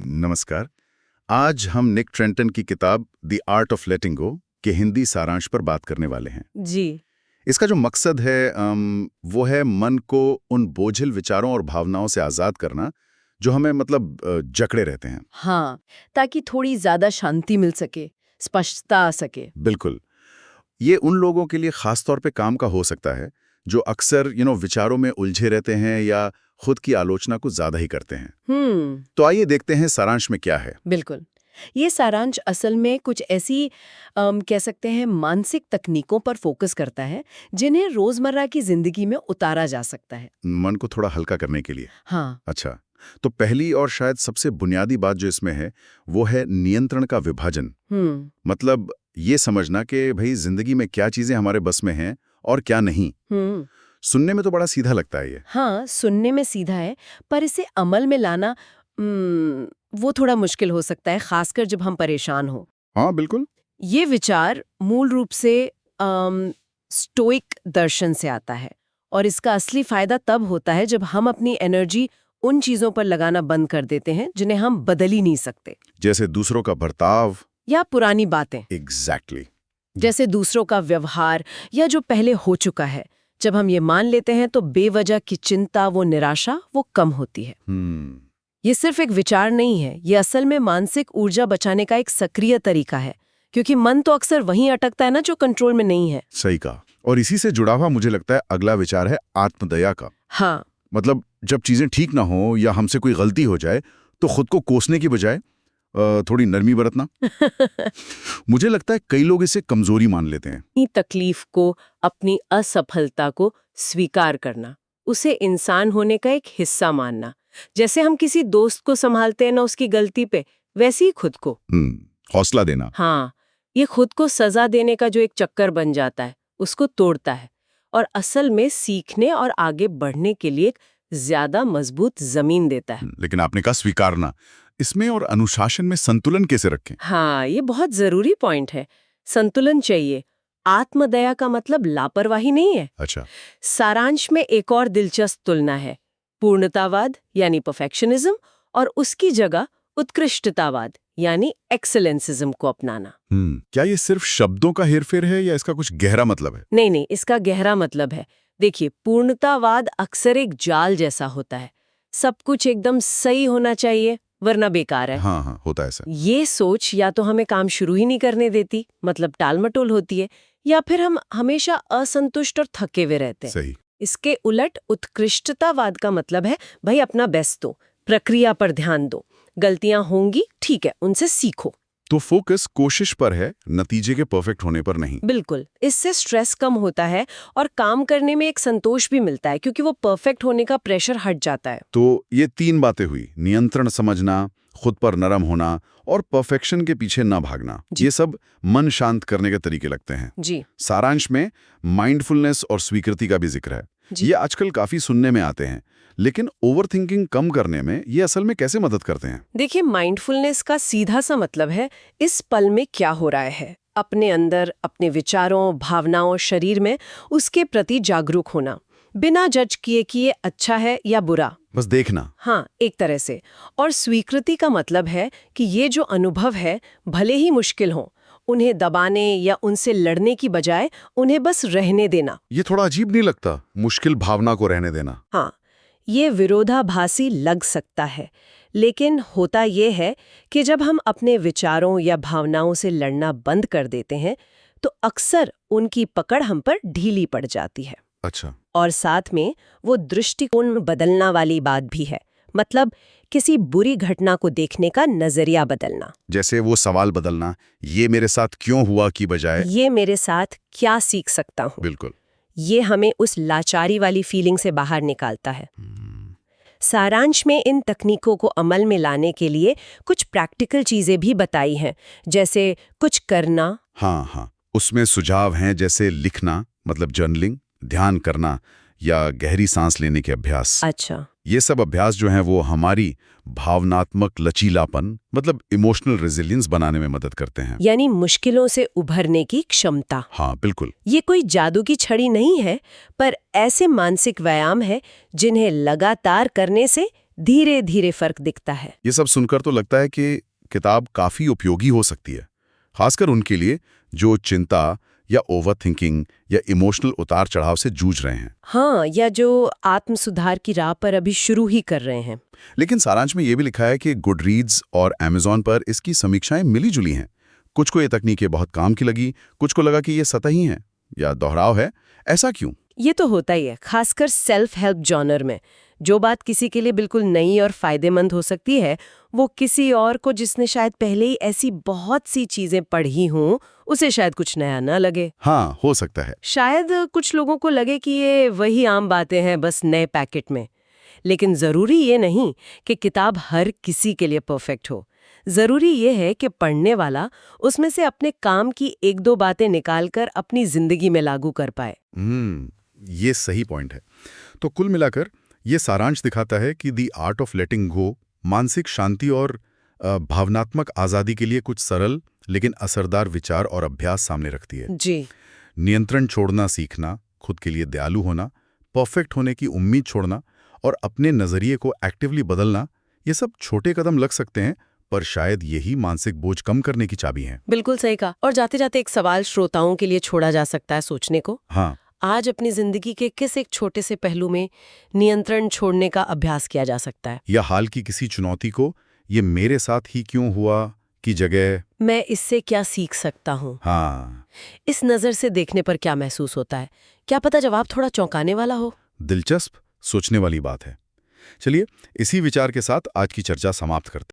नमस्कार। आज हम निक ट्रेंटन की किताब द आर्ट ऑफ लेटिंग गो के हिंदी सारांश पर बात करने वाले हैं। जी। इसका जो मकसद है वो है मन को उन बोझिल विचारों और भावनाओं से आज़ाद करना जो हमें जकड़े रहते हैं। हाँ, ताकि थोड़ी ज्यादा शांति मिल सके, स्पष्टता आ सके। बिल्कुल। ये उन लोगों के लिए खास तौर पे काम का हो सकता है जो अक्सर विचारों में उलझे रहते हैं या खुद की आलोचना को ज्यादा ही करते हैं। तो आइए देखते हैं सारांश में क्या है। बिल्कुल। ये सारांश असल में कुछ ऐसी कह सकते हैं मानसिक तकनीकों पर फोकस करता है जिन्हें रोजमर्रा की जिंदगी में उतारा जा सकता है। मन को थोड़ा हल्का करने के लिए। हाँ। अच्छा, तो पहली और शायद सबसे बुनियादी बात जो इसमें है वो है नियंत्रण का विभाजन। मतलब ये समझना कि भाई जिंदगी में क्या चीजें हमारे बस में हैं और क्या नहीं। सुनने में तो बड़ा सीधा लगता है ये। हाँ, सुनने में सीधा है, पर इसे अमल में लाना वो थोड़ा मुश्किल हो सकता है, खासकर जब हम परेशान हो। हाँ बिल्कुल। ये विचार मूल रूप से स्टोइक दर्शन से आता है और इसका असली फायदा तब होता है जब हम अपनी एनर्जी उन चीजों पर लगाना बंद कर देते हैं जिन्हें हम बदल ही नहीं सकते। जैसे दूसरों का बर्ताव या पुरानी बातें। एग्जैक्टली। जैसे दूसरों का व्यवहार या जो पहले हो चुका है। जब हम ये मान लेते हैं तो बेवजह की चिंता, वो निराशा, वो कम होती है। ये सिर्फ एक विचार नहीं है, ये असल में मानसिक ऊर्जा बचाने का एक सक्रिय तरीका है, क्योंकि मन तो अक्सर वहीं अटकता है ना जो कंट्रोल में नहीं है। सही कहा। और इसी से जुड़ा हुआ मुझे लगता है अगला विचार है आत्मदया का। हाँ। मतलब जब चीजें ठीक ना हो या हमसे कोई गलती हो जाए तो खुद को कोसने की बजाय थोड़ी नरमी बरतना। मुझे लगता है कई लोग इसे कमजोरी मान लेते हैं। अपनी तकलीफ को, अपनी असफलता को स्वीकार करना, उसे इंसान होने का एक हिस्सा मानना। जैसे हम किसी दोस्त को संभालते हैं ना उसकी गलती पे, वैसे ही खुद को हौसला देना। हाँ, ये खुद को सजा देने का जो एक चक्कर बन जाता है उसको तोड़ता है और असल में सीखने और आगे बढ़ने के लिए एक ज्यादा मजबूत जमीन देता है। लेकिन आपने कहा स्वीकारना, इसमें और अनुशासन में संतुलन कैसे रखें? हाँ, ये बहुत जरूरी पॉइंट है। संतुलन चाहिए। आत्मदया का मतलब लापरवाही नहीं है। अच्छा। सारांश में एक और दिलचस्प तुलना है, पूर्णतावाद यानी परफेक्शनिज्म और उसकी जगह उत्कृष्टतावाद यानी एक्सेलेंसिज्म को अपनाना। क्या ये सिर्फ शब्दों का हेरफेर है या इसका कुछ गहरा मतलब है? नहीं, इसका गहरा मतलब है। देखिए, पूर्णतावाद अक्सर एक जाल जैसा होता है। सब कुछ एकदम सही होना चाहिए वरना बेकार है। हाँ, होता है ऐसा। ये सोच या तो हमें काम शुरू ही नहीं करने देती, मतलब टालमटोल होती है, या फिर हम हमेशा असंतुष्ट और थके हुए रहते हैं। सही। इसके उलट उत्कृष्टतावाद का मतलब है भाई अपना बेस्ट दो, प्रक्रिया पर ध्यान दो, गलतियां होंगी ठीक है, उनसे सीखो। तो फोकस कोशिश पर है, नतीजे के परफेक्ट होने पर नहीं। बिल्कुल। इससे स्ट्रेस कम होता है और काम करने में एक संतोष भी मिलता है, क्योंकि वो परफेक्ट होने का प्रेशर हट जाता है। तो ये 3 बातें हुई, नियंत्रण समझना, खुद पर नरम होना और परफेक्शन के पीछे ना भागना। ये सब मन शांत करने के तरीके लगते हैं। जी। सारांश में माइंडफुलनेस और स्वीकृति का भी जिक्र है। ये आजकल काफी सुनने में आते हैं, लेकिन ओवरथिंकिंग कम करने में ये असल में कैसे मदद करते हैं? देखिए, माइंडफुलनेस का सीधा सा मतलब है इस पल में क्या हो रहा है, अपने अंदर, अपने विचारों, भावनाओं, शरीर में उसके प्रति जागरूक होना, बिना जज किए कि ये अच्छा है या बुरा, बस देखना। हाँ, एक तरह से। और स्वीकृति का मतलब है कि ये जो अनुभव है, भले ही मुश्किल हो, उन्हें दबाने या उनसे लड़ने की बजाय उन्हें बस रहने देना। ये थोड़ा अजीब नहीं लगता, मुश्किल भावना को रहने देना? हाँ, ये विरोधाभासी लग सकता है, लेकिन होता ये है कि जब हम अपने विचारों या भावनाओं से लड़ना बंद कर देते हैं तो अक्सर उनकी पकड़ हम पर ढीली पड़ जाती है। अच्छा। और साथ में वो दृष्टिकोण बदलना वाली बात भी है, मतलब किसी बुरी घटना को देखने का नजरिया बदलना। जैसे वो सवाल बदलना, ये मेरे साथ क्यों हुआ की बजाय ये मेरे साथ क्या सीख सकता हूँ। बिल्कुल। ये हमें उस लाचारी वाली फीलिंग से बाहर निकालता है। सारांश में इन तकनीकों को अमल में लाने के लिए कुछ प्रैक्टिकल चीजें भी बताई हैं, जैसे कुछ करना। हाँ, उसमें सुझाव हैं जैसे लिखना, मतलब जर्नलिंग, ध्यान करना या गहरी सांस लेने के अभ्यास। अच्छा। ये सब अभ्यास जो हैं वो हमारी भावनात्मक लचीलापन, मतलब इमोशनल रेजिलियंस बनाने में मदद करते हैं। यानी मुश्किलों से उभरने की क्षमता। हाँ बिल्कुल। ये कोई जादू की छड़ी नहीं है, पर ऐसे मानसिक व्यायाम है जिन्हें लगातार करने से धीरे धीरे फर्क दिखता है। ये सब सुनकर तो लगता है कि किताब काफी उपयोगी हो सकती है, खासकर उनके लिए जो चिंता या ओवर थिंकिंग या इमोशनल उतार चढ़ाव से जूझ रहे हैं। हाँ, या जो आत्म सुधार की राह पर अभी शुरू ही कर रहे हैं। लेकिन सारांश में ये भी लिखा है कि गुडरीड्स और Amazon पर इसकी समीक्षाएं मिली जुली हैं। कुछ को ये तकनीकें बहुत काम की लगी, कुछ को लगा कि ये सतही हैं या दोहराव है। ऐसा क्यों? ये तो होता ही है, खासकर सेल्फ हेल्प जॉनर में। जो बात किसी के लिए बिल्कुल नई और फायदेमंद हो सकती है, वो किसी और को जिसने शायद पहले ही ऐसी बहुत सी चीजें पढ़ी हों, उसे शायद कुछ नया न लगे। हाँ, हो सकता है। शायद कुछ लोगों को लगे कि ये वही आम बातें हैं, बस नए पैकेट में। लेकिन जरूरी ये नहीं कि किताब हर किसी के लिए परफेक्ट हो। जरूरी ये है कि पढ़ने वाला उसमें से अपने काम की एक दो बातें निकालकर अपनी जिंदगी में लागू कर पाए। ये सही पॉइंट है। तो कुल मिलाकर ये सारांश दिखाता है कि दी आर्ट ऑफ लेटिंग गो मानसिक शांति और भावनात्मक आज़ादी के लिए कुछ सरल लेकिन असरदार विचार और अभ्यास सामने रखती है। जी। नियंत्रण छोड़ना सीखना, खुद के लिए दयालु होना, परफेक्ट होने की उम्मीद छोड़ना और अपने नजरिए को एक्टिवली बदलना, ये सब छोटे कदम लग सकते हैं, पर शायद यही मानसिक बोझ कम करने की चाबी है। बिल्कुल सही कहा। और जाते जाते एक सवाल श्रोताओं के लिए छोड़ा जा सकता है सोचने को। हाँ, आज अपनी जिंदगी के किस एक छोटे से पहलू में नियंत्रण छोड़ने का अभ्यास किया जा सकता है? या हाल की किसी चुनौती को ये मेरे साथ ही क्यों हुआ की जगह मैं इससे क्या सीख सकता हूँ? हाँ, इस नजर से देखने पर क्या महसूस होता है? क्या पता जवाब थोड़ा चौंकाने वाला हो। दिलचस्प, सोचने वाली बात है। चलिए, इसी विचार के साथ आज की चर्चा समाप्त करते हैं।